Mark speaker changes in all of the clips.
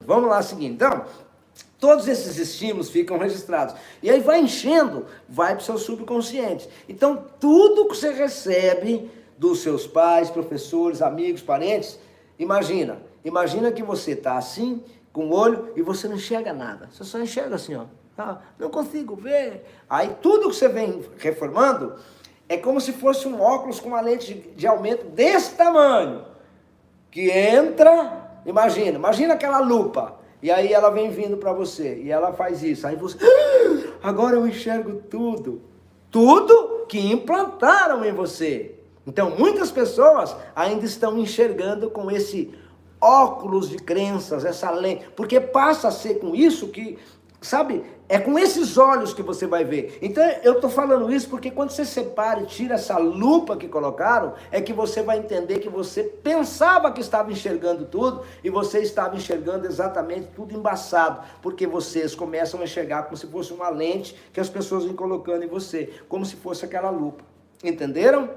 Speaker 1: Vamos lá, seguinte. Então, todos esses estímulos ficam registrados. E aí vai enchendo, vai para o seu subconsciente. Então, tudo que você recebe dos seus pais, professores, amigos, parentes, imagina que você está assim, com o olho, e você não enxerga nada. Você só enxerga assim, ó. Ah, não consigo ver. Aí tudo que você vem reformando é como se fosse um óculos com uma lente de aumento desse tamanho. Que entra, imagina aquela lupa. E aí ela vem vindo para você, e ela faz isso. Aí você, agora eu enxergo tudo. Tudo que implantaram em você. Então muitas pessoas ainda estão enxergando com esse óculos de crenças, essa lente. Porque passa a ser com isso que, sabe, é com esses olhos que você vai ver. Então eu estou falando isso porque quando você separa e tira essa lupa que colocaram, é que você vai entender que você pensava que estava enxergando tudo e você estava enxergando exatamente tudo embaçado, porque vocês começam a enxergar como se fosse uma lente que as pessoas vêm colocando em você, como se fosse aquela lupa. Entenderam?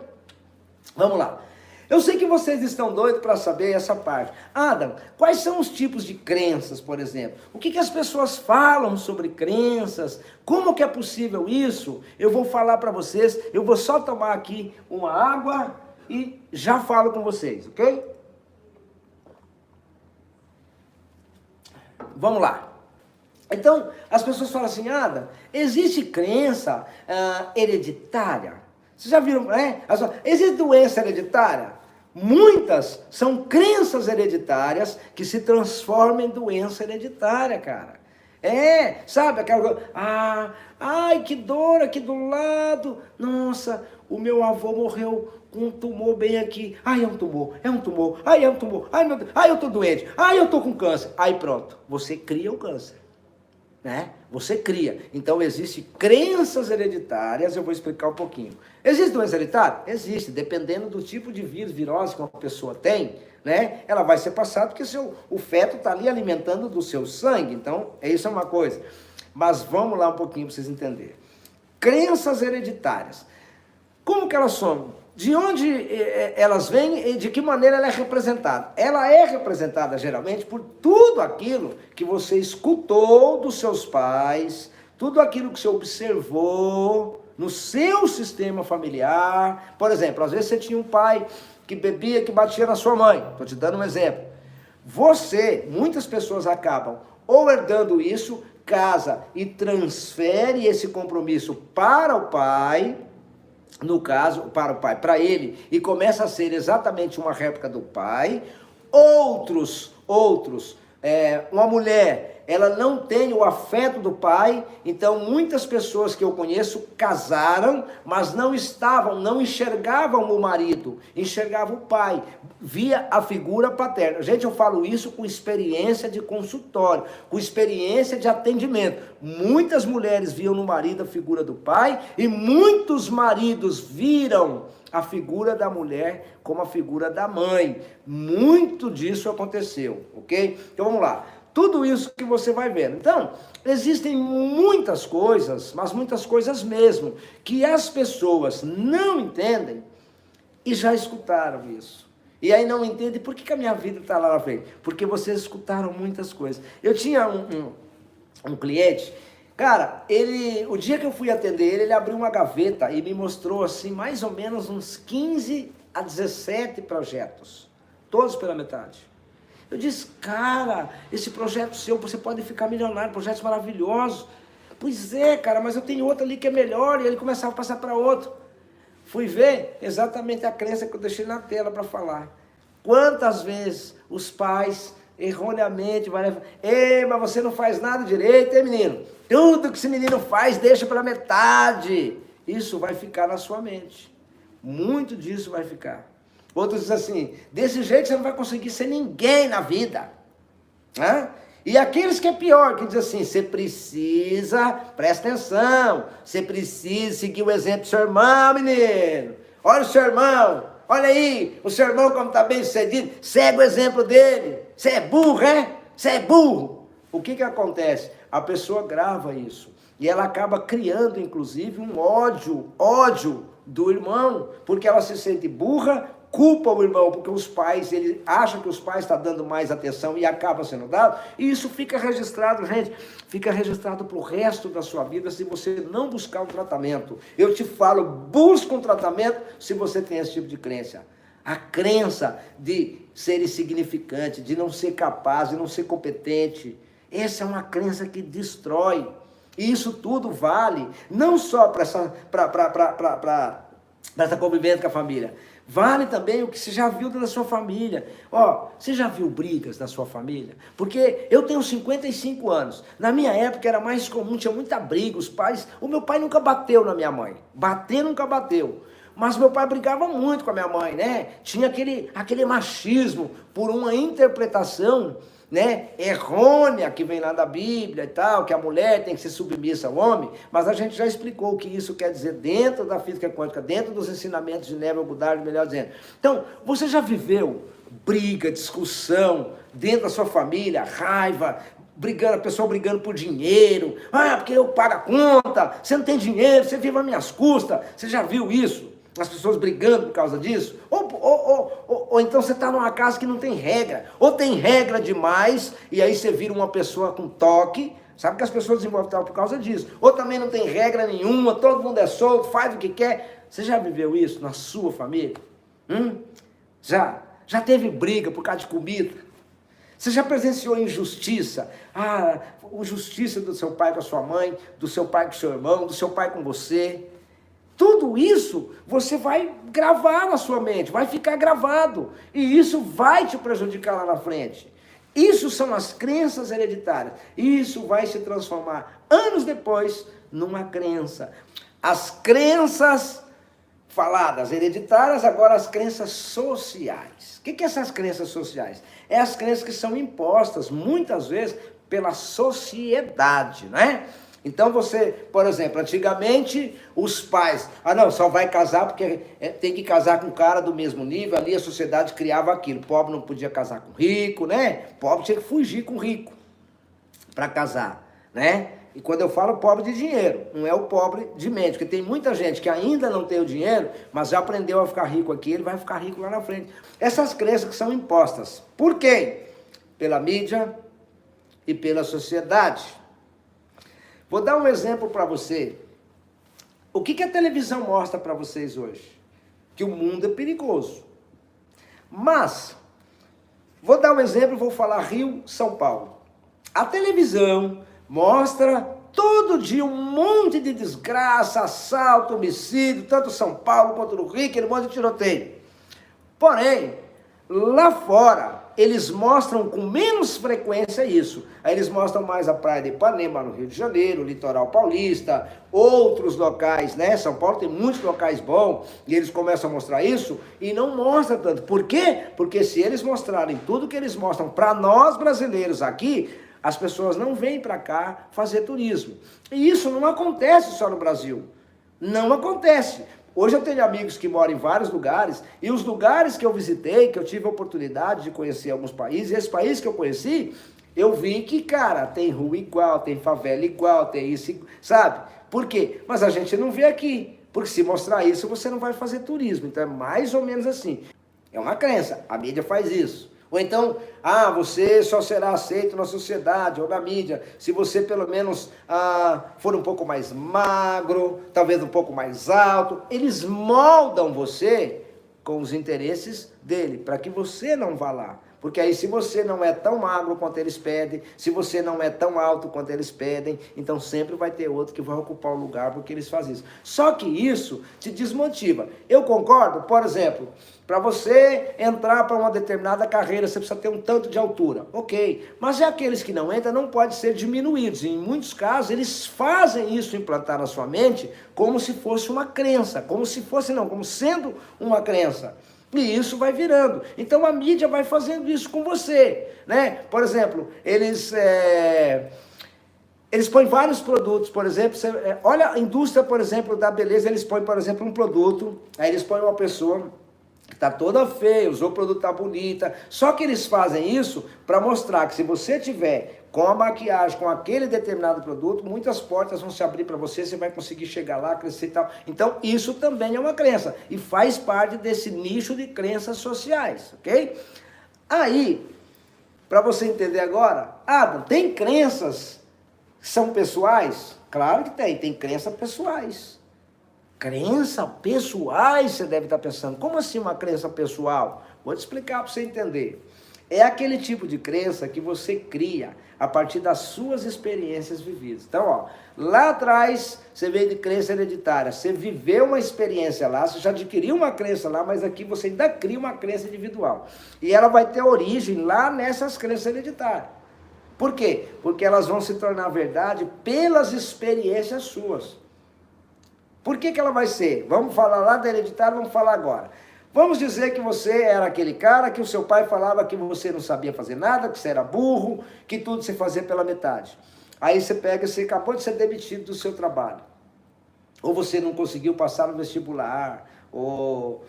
Speaker 1: Vamos lá. Eu sei que vocês estão doidos para saber essa parte. Adam, quais são os tipos de crenças, por exemplo? O que as pessoas falam sobre crenças? Como que é possível isso? Eu vou falar para vocês, eu vou só tomar aqui uma água e já falo com vocês, ok? Vamos lá. Então, as pessoas falam assim, Adam, existe crença hereditária? Vocês já viram, né? Existe doença hereditária? Muitas são crenças hereditárias que se transformam em doença hereditária, cara. Sabe aquela coisa, ai, que dor aqui do lado. Nossa, o meu avô morreu com um tumor bem aqui. Ai, é um tumor. Ai, é um tumor. Ai, meu Deus. Ai, eu tô doente. Ai, eu tô com câncer. Aí pronto, você cria o câncer. Né? Você cria. Então existem crenças hereditárias, eu vou explicar um pouquinho. Existe doença hereditária? Existe, dependendo do tipo de vírus, virose que uma pessoa tem, né? Ela vai ser passada porque o feto está ali alimentando do seu sangue, então isso é uma coisa. Mas vamos lá um pouquinho para vocês entenderem. Crenças hereditárias. Como que elas são? De onde elas vêm e de que maneira ela é representada? Ela é representada geralmente por tudo aquilo que você escutou dos seus pais, tudo aquilo que você observou no seu sistema familiar. Por exemplo, às vezes você tinha um pai que bebia, que batia na sua mãe. Estou te dando um exemplo. Muitas pessoas acabam ou herdando isso, casa e transfere esse compromisso para o pai, no caso, para o pai, para ele, e começa a ser exatamente uma réplica do pai. Outros, uma mulher, ela não tem o afeto do pai, então muitas pessoas que eu conheço casaram, mas não enxergavam o marido, enxergavam o pai, via a figura paterna. Gente, eu falo isso com experiência de consultório, com experiência de atendimento. Muitas mulheres viam no marido a figura do pai e muitos maridos viram a figura da mulher como a figura da mãe. Muito disso aconteceu, ok? Então vamos lá. Tudo isso que você vai vendo. Então, existem muitas coisas, mas muitas coisas mesmo, que as pessoas não entendem e já escutaram isso. E aí não entendem por que a minha vida está lá na frente. Porque vocês escutaram muitas coisas. Eu tinha um cliente, cara, o dia que eu fui atender ele abriu uma gaveta e me mostrou assim, mais ou menos uns 15 a 17 projetos. Todos pela metade. Eu disse, cara, esse projeto seu, você pode ficar milionário, projetos maravilhosos. Pois é, cara, mas eu tenho outro ali que é melhor. E ele começava a passar para outro. Fui ver exatamente a crença que eu deixei na tela para falar. Quantas vezes os pais, erroneamente, mas você não faz nada direito, hein, menino? Tudo que esse menino faz, deixa pela metade. Isso vai ficar na sua mente. Muito disso vai ficar. Outros dizem assim, desse jeito você não vai conseguir ser ninguém na vida. E aqueles que é pior, que dizem assim, você precisa, presta atenção, você precisa seguir o exemplo do seu irmão, menino. Olha o seu irmão, olha aí, o seu irmão como está bem sucedido, segue o exemplo dele. Você é burro, é? Você é burro. O que acontece? A pessoa grava isso. E ela acaba criando, inclusive, um ódio do irmão, porque ela se sente burra, culpa o irmão, porque os pais, ele acha que os pais estão dando mais atenção e acaba sendo dado, e isso fica registrado, gente, fica registrado para o resto da sua vida se você não buscar um tratamento. Eu te falo, busca um tratamento se você tem esse tipo de crença. A crença de ser insignificante, de não ser capaz, de não ser competente, essa é uma crença que destrói. E isso tudo vale, não só para essa convivência com a família, vale também o que você já viu da sua família. Ó, você já viu brigas da sua família? Porque eu tenho 55 anos, na minha época era mais comum, tinha muita briga, os pais, o meu pai nunca bateu na minha mãe, bater nunca bateu. Mas meu pai brigava muito com a minha mãe, né? Tinha aquele machismo por uma interpretação, né, errônea que vem lá da Bíblia e tal, que a mulher tem que ser submissa ao homem, mas a gente já explicou o que isso quer dizer dentro da física quântica, dentro dos ensinamentos de Neville Goddard, melhor dizendo. Então, você já viveu briga, discussão dentro da sua família, raiva, brigando, a pessoa brigando por dinheiro, porque eu pago a conta, você não tem dinheiro, você vive às minhas custas, você já viu isso? As pessoas brigando por causa disso, ou então você está numa casa que não tem regra, ou tem regra demais, e aí você vira uma pessoa com toque, sabe que as pessoas desenvolvem tal por causa disso, ou também não tem regra nenhuma, todo mundo é solto, faz o que quer. Você já viveu isso na sua família? Já teve briga por causa de comida? Você já presenciou injustiça? Injustiça do seu pai com a sua mãe, do seu pai com o seu irmão, do seu pai com você. Tudo isso você vai gravar na sua mente, vai ficar gravado. E isso vai te prejudicar lá na frente. Isso são as crenças hereditárias. Isso vai se transformar, anos depois, numa crença. As crenças faladas hereditárias, agora as crenças sociais. O que são essas crenças sociais? É as crenças que são impostas, muitas vezes, pela sociedade, né? Então você, por exemplo, antigamente os pais, não, só vai casar porque tem que casar com um cara do mesmo nível, ali a sociedade criava aquilo, pobre não podia casar com rico, né? Pobre tinha que fugir com rico para casar, né? E quando eu falo pobre de dinheiro, não é o pobre de mente, porque tem muita gente que ainda não tem o dinheiro, mas já aprendeu a ficar rico aqui, ele vai ficar rico lá na frente. Essas crenças que são impostas, por quem? Pela mídia e pela sociedade. Vou dar um exemplo para você. O que a televisão mostra para vocês hoje? Que o mundo é perigoso. Mas, vou dar um exemplo, vou falar Rio, São Paulo. A televisão mostra todo dia um monte de desgraça, assalto, homicídio, tanto São Paulo quanto no Rio, aquele monte de tiroteio. Porém, lá fora, eles mostram com menos frequência isso. Aí eles mostram mais a praia de Ipanema, no Rio de Janeiro, o litoral paulista, outros locais, né? São Paulo tem muitos locais bons, e eles começam a mostrar isso, e não mostra tanto. Por quê? Porque se eles mostrarem tudo que eles mostram para nós brasileiros aqui, as pessoas não vêm para cá fazer turismo. E isso não acontece só no Brasil. Não acontece. Hoje eu tenho amigos que moram em vários lugares, e os lugares que eu visitei, que eu tive a oportunidade de conhecer alguns países, e esses países que eu conheci, eu vi que, cara, tem rua igual, tem favela igual, tem isso, sabe? Por quê? Mas a gente não vê aqui, porque se mostrar isso, você não vai fazer turismo. Então é mais ou menos assim. É uma crença, a mídia faz isso. Ou então, você só será aceito na sociedade ou na mídia se você pelo menos for um pouco mais magro, talvez um pouco mais alto. Eles moldam você com os interesses dele, para que você não vá lá. Porque aí se você não é tão magro quanto eles pedem, se você não é tão alto quanto eles pedem, então sempre vai ter outro que vai ocupar o lugar porque eles fazem isso. Só que isso te desmotiva. Eu concordo, por exemplo, para você entrar para uma determinada carreira, você precisa ter um tanto de altura. Ok, mas aqueles que não entram não podem ser diminuídos. Em muitos casos, eles fazem isso implantar na sua mente como se fosse uma crença, como sendo uma crença. E isso vai virando. Então a mídia vai fazendo isso com você, né? Por exemplo, eles põem vários produtos, por exemplo, olha a indústria, por exemplo, da beleza, eles põem, por exemplo, um produto, aí eles põem uma pessoa que está toda feia, usou o produto, está bonita, só que eles fazem isso para mostrar que se você tiver com a maquiagem, com aquele determinado produto, muitas portas vão se abrir para você, você vai conseguir chegar lá, crescer e tal. Então, isso também é uma crença e faz parte desse nicho de crenças sociais, ok? Aí, para você entender agora, Adam, tem crenças que são pessoais? Claro que tem crenças pessoais. Crença pessoais, você deve estar pensando. Como assim uma crença pessoal? Vou te explicar para você entender. É aquele tipo de crença que você cria a partir das suas experiências vividas. Então, ó, lá atrás você veio de crença hereditária, você viveu uma experiência lá, você já adquiriu uma crença lá, mas aqui você ainda cria uma crença individual. E ela vai ter origem lá nessas crenças hereditárias. Por quê? Porque elas vão se tornar verdade pelas experiências suas. Por que ela vai ser? Vamos falar lá da hereditária, vamos falar agora. Vamos dizer que você era aquele cara que o seu pai falava que você não sabia fazer nada, que você era burro, que tudo você fazia pela metade. Aí você pega, você acabou de ser demitido do seu trabalho. Ou você não conseguiu passar no vestibular, ou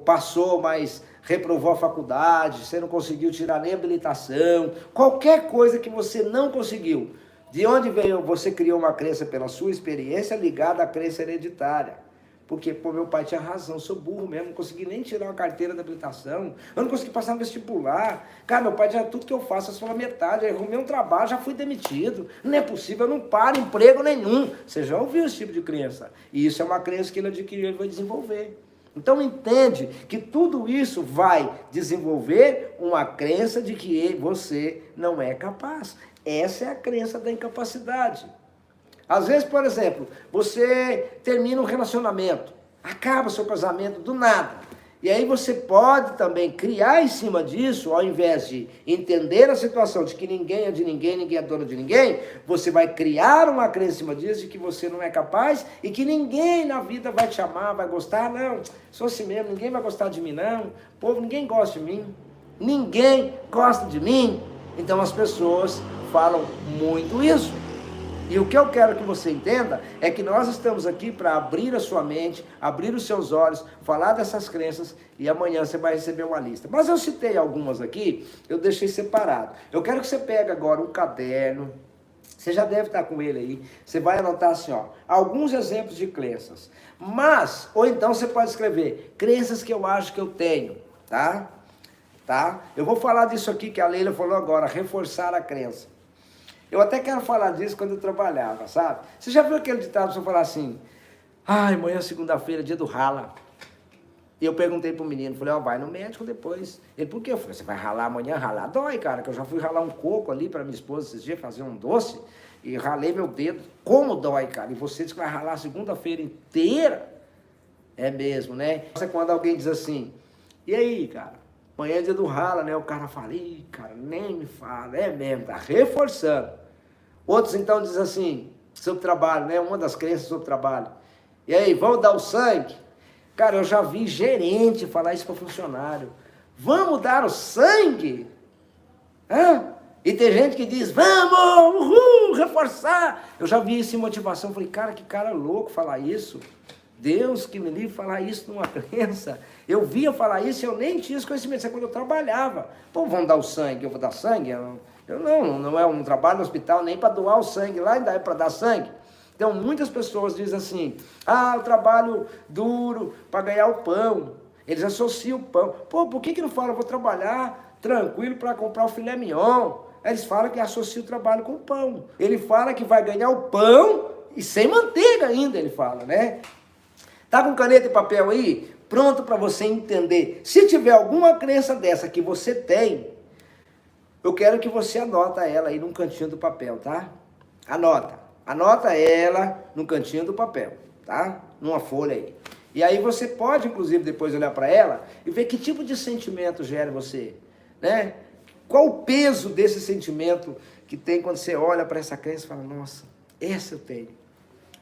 Speaker 1: passou, mas reprovou a faculdade, você não conseguiu tirar nem habilitação, qualquer coisa que você não conseguiu. De onde veio? Você criou uma crença pela sua experiência ligada à crença hereditária. Porque, pô, meu pai tinha razão, eu sou burro mesmo, não consegui nem tirar uma carteira de habilitação, eu não consegui passar no vestibular. Cara, meu pai tinha tudo que eu faço, eu sou a metade, eu arrumei um trabalho, já fui demitido. Não é possível, eu não paro emprego nenhum. Você já ouviu esse tipo de crença? E isso é uma crença que ele adquiriu, ele vai desenvolver. Então entende que tudo isso vai desenvolver uma crença de que você não é capaz. Essa é a crença da incapacidade. Às vezes, por exemplo, você termina um relacionamento, acaba o seu casamento do nada. E aí você pode também criar em cima disso, ao invés de entender a situação de que ninguém é de ninguém, ninguém é dono de ninguém, você vai criar uma crença em cima disso de que você não é capaz e que ninguém na vida vai te amar, vai gostar. Não, sou assim mesmo, ninguém vai gostar de mim não, povo, ninguém gosta de mim, ninguém gosta de mim. Então as pessoas falam muito isso. E o que eu quero que você entenda é que nós estamos aqui para abrir a sua mente, abrir os seus olhos, falar dessas crenças e amanhã você vai receber uma lista. Mas eu citei algumas aqui, eu deixei separado. Eu quero que você pegue agora um caderno, você já deve estar com ele aí, você vai anotar assim, ó, alguns exemplos de crenças. Mas, ou então você pode escrever, crenças que eu acho que eu tenho, tá? Eu vou falar disso aqui que a Leila falou agora, reforçar a crença. Eu até quero falar disso quando eu trabalhava, sabe? Você já viu aquele ditado, você falar assim, ai, amanhã é segunda-feira, dia do rala. E eu perguntei pro menino, falei, ó, vai no médico depois. Ele, por quê? Eu falei, você vai ralar amanhã? Ralar dói, cara, que eu já fui ralar um coco ali pra minha esposa esses dias, fazer um doce, e ralei meu dedo. Como dói, cara? E você diz que vai ralar a segunda-feira inteira? É mesmo, né? Isso é quando alguém diz assim, e aí, cara? Amanhã é dia do rala, né? O cara fala, ih, cara, nem me fala, é mesmo, tá reforçando. Outros então dizem assim, sobre trabalho, né? Uma das crenças sobre trabalho. E aí, vamos dar o sangue? Cara, eu já vi gerente falar isso para funcionário. Vamos dar o sangue? Hã? E tem gente que diz, vamos, uhul, reforçar. Eu já vi isso em motivação, falei, cara, que cara louco falar isso. Deus que me livre falar isso numa crença. Eu via falar isso e eu nem tinha esse conhecimento, isso é quando eu trabalhava. Pô, vamos dar o sangue, eu vou dar sangue? Não é um trabalho no hospital nem para doar o sangue, lá ainda é para dar sangue. Então muitas pessoas dizem assim, eu trabalho duro para ganhar o pão. Eles associam o pão. Pô, por que não fala, eu vou trabalhar tranquilo para comprar o filé mignon? Eles falam que associa o trabalho com o pão. Ele fala que vai ganhar o pão e sem manteiga ainda, ele fala, né? Tá com caneta e papel aí? Pronto para você entender. Se tiver alguma crença dessa que você tem, eu quero que você anota ela aí num cantinho do papel, tá? Anota ela no cantinho do papel, tá? Numa folha aí. E aí você pode, inclusive, depois olhar para ela e ver que tipo de sentimento gera você, né? Qual o peso desse sentimento que tem quando você olha para essa crença e fala, nossa, essa eu tenho.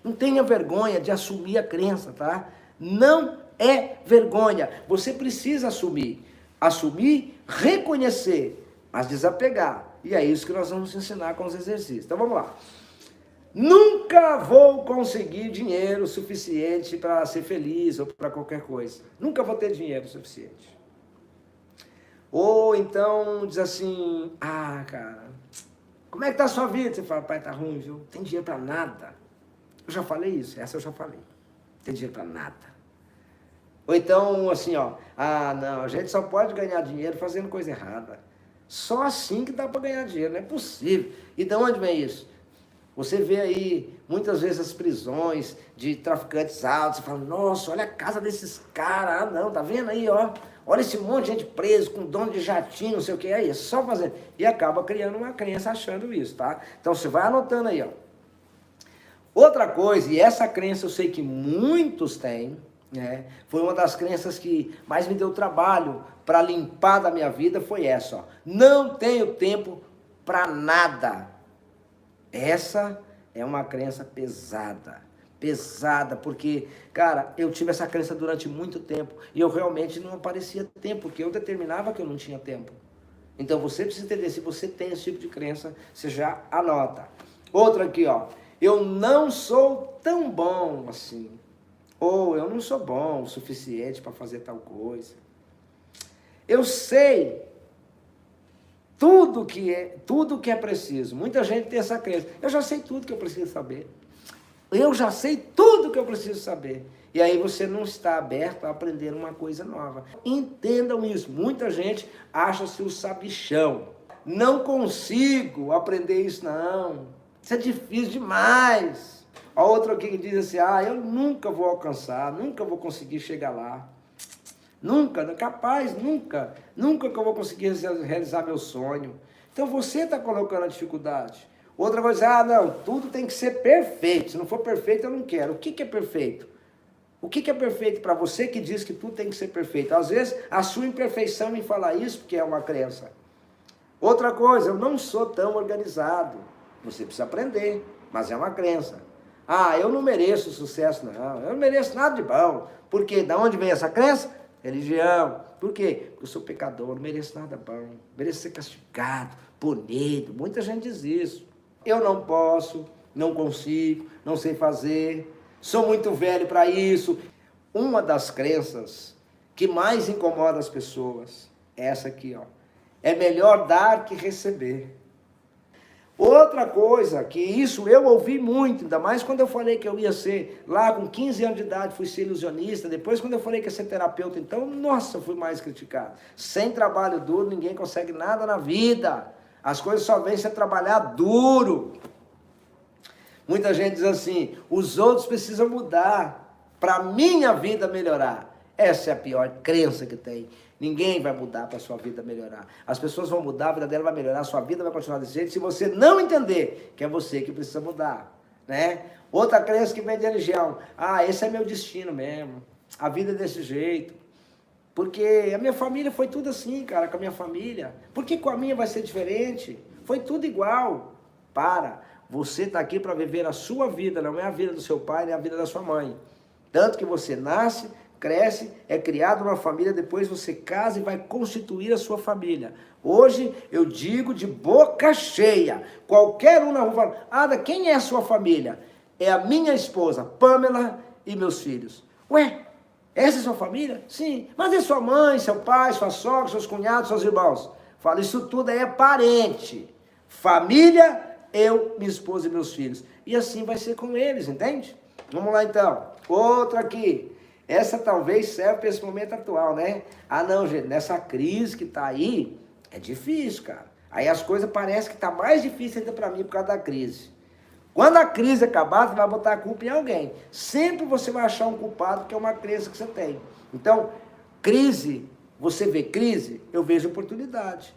Speaker 1: Não tenha vergonha de assumir a crença, tá? Não é vergonha. Você precisa assumir. Assumir, reconhecer, mas desapegar. E é isso que nós vamos ensinar com os exercícios. Então vamos lá. Nunca vou conseguir dinheiro suficiente para ser feliz ou para qualquer coisa. Nunca vou ter dinheiro suficiente. Ou então diz assim, cara, Como é que tá a sua vida? Você fala, pai, tá ruim, viu? Não tem dinheiro para nada. Eu já falei isso, essa eu já falei. Não tem dinheiro para nada. Ou então, assim, ó, não, a gente só pode ganhar dinheiro fazendo coisa errada. Só assim que dá para ganhar dinheiro, não é possível. E de onde vem isso? Você vê aí, muitas vezes, as prisões de traficantes altos, você fala, nossa, olha a casa desses caras, não, tá vendo aí, ó? Olha esse monte de gente preso, com dono de jatinho, não sei o que, aí é só fazer. E acaba criando uma crença achando isso, tá? Então você vai anotando aí, ó. Outra coisa, e essa crença eu sei que muitos têm, né? Foi uma das crenças que mais me deu trabalho para limpar da minha vida, foi essa, ó. Não tenho tempo para nada. Essa é uma crença pesada, porque, cara, eu tive essa crença durante muito tempo e eu realmente não aparecia tempo, porque eu determinava que eu não tinha tempo. Então você precisa entender, se você tem esse tipo de crença, você já anota. Outra aqui, ó, eu não sou tão bom assim, ou eu não sou bom o suficiente para fazer tal coisa. Eu sei tudo que é preciso. Muita gente tem essa crença. Eu já sei tudo que eu preciso saber. Eu já sei tudo que eu preciso saber. E aí você não está aberto a aprender uma coisa nova. Entendam isso. Muita gente acha-se o sabichão. Não consigo aprender isso, não. Isso é difícil demais. A outra aqui que diz assim, eu nunca vou alcançar, nunca vou conseguir chegar lá. Nunca, capaz, nunca que eu vou conseguir realizar meu sonho. Então você está colocando a dificuldade. Outra coisa, não, tudo tem que ser perfeito. Se não for perfeito, eu não quero. O que é perfeito? O que é perfeito para você que diz que tudo tem que ser perfeito? Às vezes, a sua imperfeição me fala isso, porque é uma crença. Outra coisa, eu não sou tão organizado. Você precisa aprender, mas é uma crença. Eu não mereço sucesso, não. Eu não mereço nada de bom. Por quê? Da onde vem essa crença? Religião. Por quê? Porque eu sou pecador, não mereço nada bom. Mereço ser castigado, punido. Muita gente diz isso. Eu não posso, não consigo, não sei fazer. Sou muito velho para isso. Uma das crenças que mais incomoda as pessoas é essa aqui, ó. É melhor dar que receber. Outra coisa, que isso eu ouvi muito, ainda mais quando eu falei que eu ia ser, lá com 15 anos de idade, fui ser ilusionista, depois quando eu falei que ia ser terapeuta, então, nossa, fui mais criticado. Sem trabalho duro, ninguém consegue nada na vida. As coisas só vêm se trabalhar duro. Muita gente diz assim, os outros precisam mudar para a minha vida melhorar. Essa é a pior crença que tem. Ninguém vai mudar para a sua vida melhorar. As pessoas vão mudar, a vida dela vai melhorar, a sua vida vai continuar desse jeito, se você não entender que é você que precisa mudar, né? Outra crença que vem de religião. Esse é meu destino mesmo. A vida é desse jeito. Porque a minha família foi tudo assim, cara, com a minha família. Por que com a minha vai ser diferente? Foi tudo igual. Você está aqui para viver a sua vida, não é a vida do seu pai, nem a vida da sua mãe. Tanto que você nasce, cresce, é criado numa família, depois você casa e vai constituir a sua família. Hoje eu digo de boca cheia, qualquer um na rua fala, Ada, quem é a sua família? É a minha esposa, Pamela, e meus filhos. Ué, essa é a sua família? Sim, mas é sua mãe, seu pai, sua sogra, seus cunhados, seus irmãos. Fala, isso tudo aí é parente. Família, eu, minha esposa e meus filhos. E assim vai ser com eles, entende? Vamos lá então. Outra aqui. Essa talvez serve para esse momento atual, né? Não, gente, nessa crise que tá aí, é difícil, cara. Aí as coisas parecem que tá mais difícil ainda para mim por causa da crise. Quando a crise acabar, você vai botar a culpa em alguém. Sempre você vai achar um culpado, que é uma crença que você tem. Então, crise, você vê crise, eu vejo oportunidade.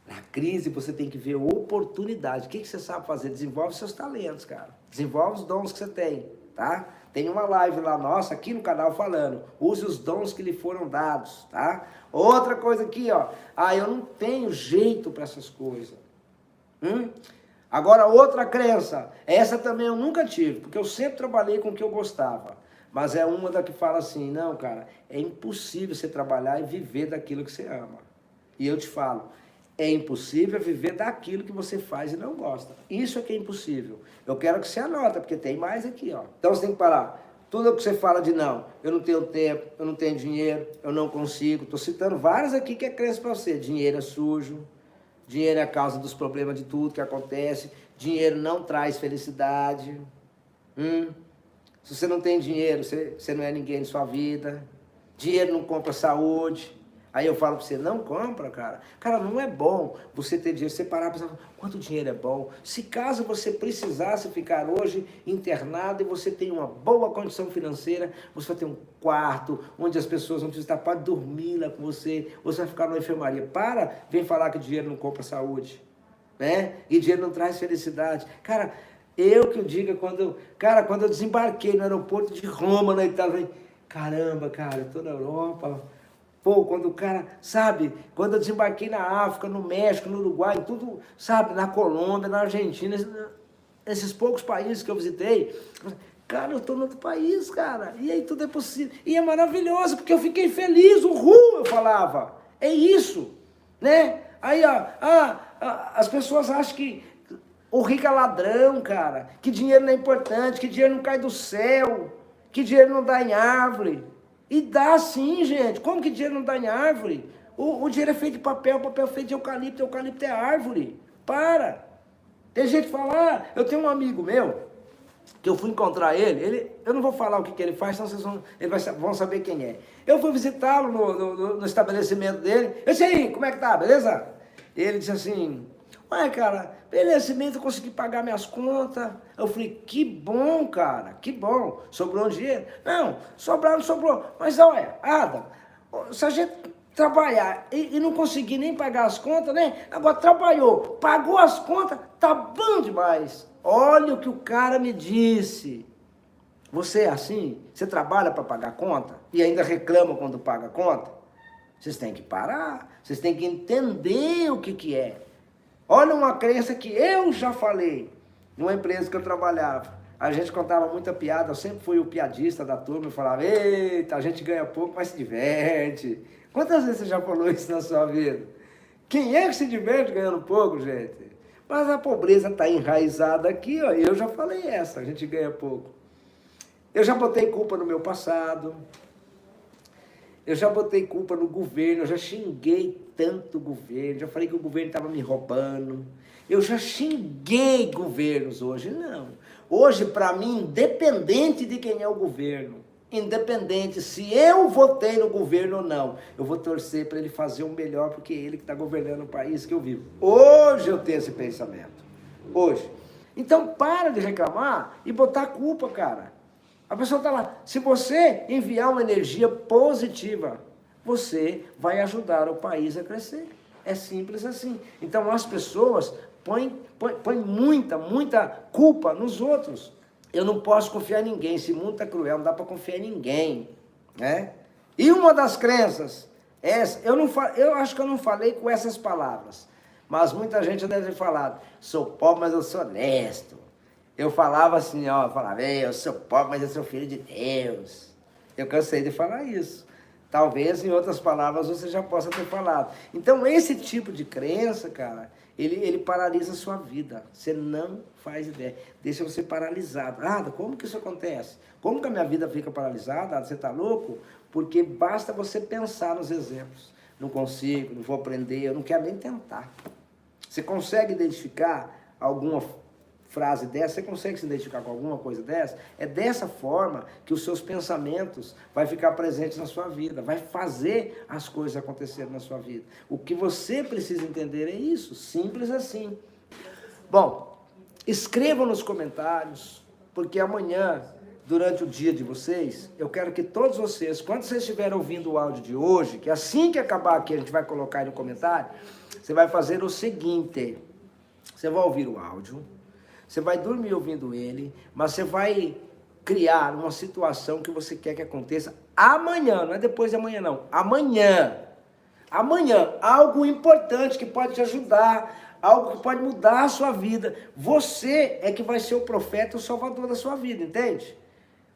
Speaker 1: Na crise você tem que ver oportunidade. O que você sabe fazer? Desenvolve seus talentos, cara. Desenvolve os dons que você tem, tá? Tem uma live lá nossa, aqui no canal, falando. Use os dons que lhe foram dados, tá? Outra coisa aqui, ó. Eu não tenho jeito para essas coisas. Agora, outra crença. Essa também eu nunca tive, porque eu sempre trabalhei com o que eu gostava. Mas é uma da que fala assim, não, cara, é impossível você trabalhar e viver daquilo que você ama. E eu te falo, é impossível viver daquilo que você faz e não gosta. Isso é que é impossível. Eu quero que você anota, porque tem mais aqui, ó. Então você tem que parar. Tudo o que você fala de não, eu não tenho tempo, eu não tenho dinheiro, eu não consigo. Estou citando várias aqui que é crença para você. Dinheiro é sujo, Dinheiro é a causa dos problemas de tudo que acontece. Dinheiro não traz felicidade. Se você não tem dinheiro, você não é ninguém em sua vida. Dinheiro não compra saúde. Aí eu falo para você, não compra, cara. Cara, não é bom você ter dinheiro, você parar e pensar, quanto dinheiro é bom. Se caso você precisasse ficar hoje internado e você tem uma boa condição financeira, você vai ter um quarto onde as pessoas vão precisar para dormir lá com você, você vai ficar numa enfermaria. Vem falar que dinheiro não compra saúde, né? E dinheiro não traz felicidade. Cara, eu que eu digo, quando eu desembarquei no aeroporto de Roma, na Itália, eu falei, caramba, cara, eu tô na Europa. Pô, quando o cara, sabe, quando eu desembarquei na África, no México, no Uruguai, tudo, sabe, na Colômbia, na Argentina, esses poucos países que eu visitei, cara, eu tô no outro país, cara, e aí tudo é possível, e é maravilhoso, porque eu fiquei feliz, eu falava, é isso, né? Aí, as pessoas acham que o rico é ladrão, cara, que dinheiro não é importante, que dinheiro não cai do céu, que dinheiro não dá em árvore. E dá sim, gente. Como que dinheiro não dá em árvore? O dinheiro é feito de papel é feito de eucalipto é árvore. Para! Tem gente que fala, eu tenho um amigo meu, que eu fui encontrar ele, eu não vou falar o que ele faz, senão vocês vão saber quem é. Eu fui visitá-lo no estabelecimento dele, eu disse, aí, como é que tá, beleza? Ele disse assim, ué, cara, beleza, eu consegui pagar minhas contas. Eu falei, que bom, cara, que bom. Sobrou um dinheiro? Não, não sobrou. Mas olha, Adam, se a gente trabalhar e não conseguir nem pagar as contas, né? Agora trabalhou, pagou as contas, tá bom demais. Olha o que o cara me disse. Você é assim? Você trabalha para pagar conta e ainda reclama quando paga a conta? Vocês têm que parar, vocês têm que entender o que é. Olha uma crença que eu já falei numa empresa que eu trabalhava. A gente contava muita piada, eu sempre fui o piadista da turma, eu falava, eita, a gente ganha pouco, mas se diverte. Quantas vezes você já falou isso na sua vida? Quem é que se diverte ganhando pouco, gente? Mas a pobreza está enraizada aqui, ó, eu já falei essa, a gente ganha pouco. Eu já botei culpa no meu passado, eu já botei culpa no governo, eu já xinguei tanto o governo, já falei que o governo estava me roubando. Eu já xinguei governos hoje, não. Hoje, para mim, independente de quem é o governo, independente se eu votei no governo ou não, eu vou torcer para ele fazer o melhor, porque é ele que está governando o país que eu vivo. Hoje eu tenho esse pensamento. Hoje. Então, para de reclamar e botar culpa, cara. A pessoa está lá. Se você enviar uma energia positiva, você vai ajudar o país a crescer. É simples assim. Então as pessoas põem muita culpa nos outros. Eu não posso confiar em ninguém. Esse mundo está cruel, não dá para confiar em ninguém, né? E uma das crenças, eu acho que eu não falei com essas palavras, mas muita gente deve ter falado, sou pobre, mas eu sou honesto. Eu falava assim, eu sou pobre, mas eu sou filho de Deus. Eu cansei de falar isso. Talvez em outras palavras você já possa ter falado. Então esse tipo de crença, cara, ele paralisa a sua vida. Você não faz ideia. Deixa você paralisado. Como que isso acontece? Como que a minha vida fica paralisada? Você está louco? Porque basta você pensar nos exemplos. Não consigo, não vou aprender, eu não quero nem tentar. Você consegue identificar alguma frase dessa, você consegue se identificar com alguma coisa dessa? É dessa forma que os seus pensamentos vai ficar presentes na sua vida, vai fazer as coisas acontecerem na sua vida. O que você precisa entender é isso, simples assim. Bom, escrevam nos comentários, porque amanhã, durante o dia de vocês, eu quero que todos vocês, quando vocês estiverem ouvindo o áudio de hoje, que assim que acabar aqui a gente vai colocar aí no comentário, você vai fazer o seguinte, você vai ouvir o áudio, você vai dormir ouvindo ele, mas você vai criar uma situação que você quer que aconteça amanhã, não é depois de amanhã não, amanhã. Amanhã, algo importante que pode te ajudar, algo que pode mudar a sua vida. Você é que vai ser o profeta, o salvador da sua vida, entende?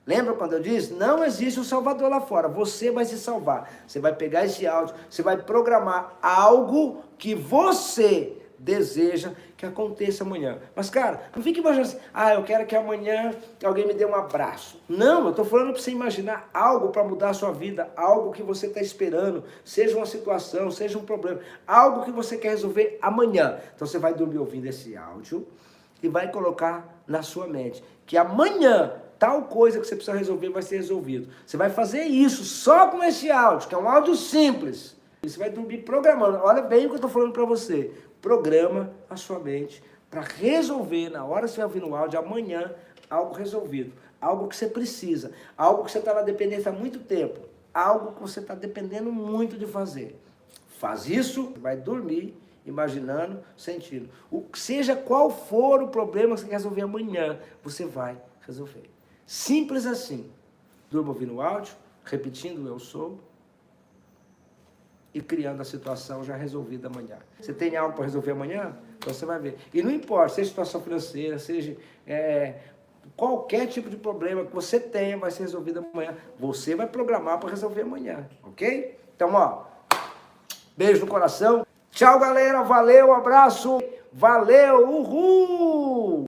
Speaker 1: Lembra quando eu disse? Não existe um salvador lá fora, você vai se salvar. Você vai pegar esse áudio, você vai programar algo que você deseja que aconteça amanhã. Mas, cara, não fique imaginando assim, eu quero que amanhã alguém me dê um abraço. Não, eu estou falando para você imaginar algo para mudar a sua vida, algo que você está esperando, seja uma situação, seja um problema, algo que você quer resolver amanhã. Então você vai dormir ouvindo esse áudio e vai colocar na sua mente que amanhã tal coisa que você precisa resolver vai ser resolvido. Você vai fazer isso só com esse áudio, que é um áudio simples. E você vai dormir programando. Olha bem o que eu estou falando para você. Programa a sua mente para resolver, na hora que você vai ouvir no áudio, amanhã, algo resolvido. Algo que você precisa. Algo que você está na dependência há muito tempo. Algo que você está dependendo muito de fazer. Faz isso, vai dormir imaginando, sentindo. Seja qual for o problema que você quer resolver amanhã, você vai resolver. Simples assim. Durma ouvindo o áudio, repetindo eu sou e criando a situação já resolvida amanhã. Você tem algo para resolver amanhã? Então você vai ver. E não importa, seja situação financeira, seja qualquer tipo de problema que você tenha, vai ser resolvido amanhã. Você vai programar para resolver amanhã, ok? Então, beijo no coração. Tchau, galera. Valeu, abraço. Valeu, uhul!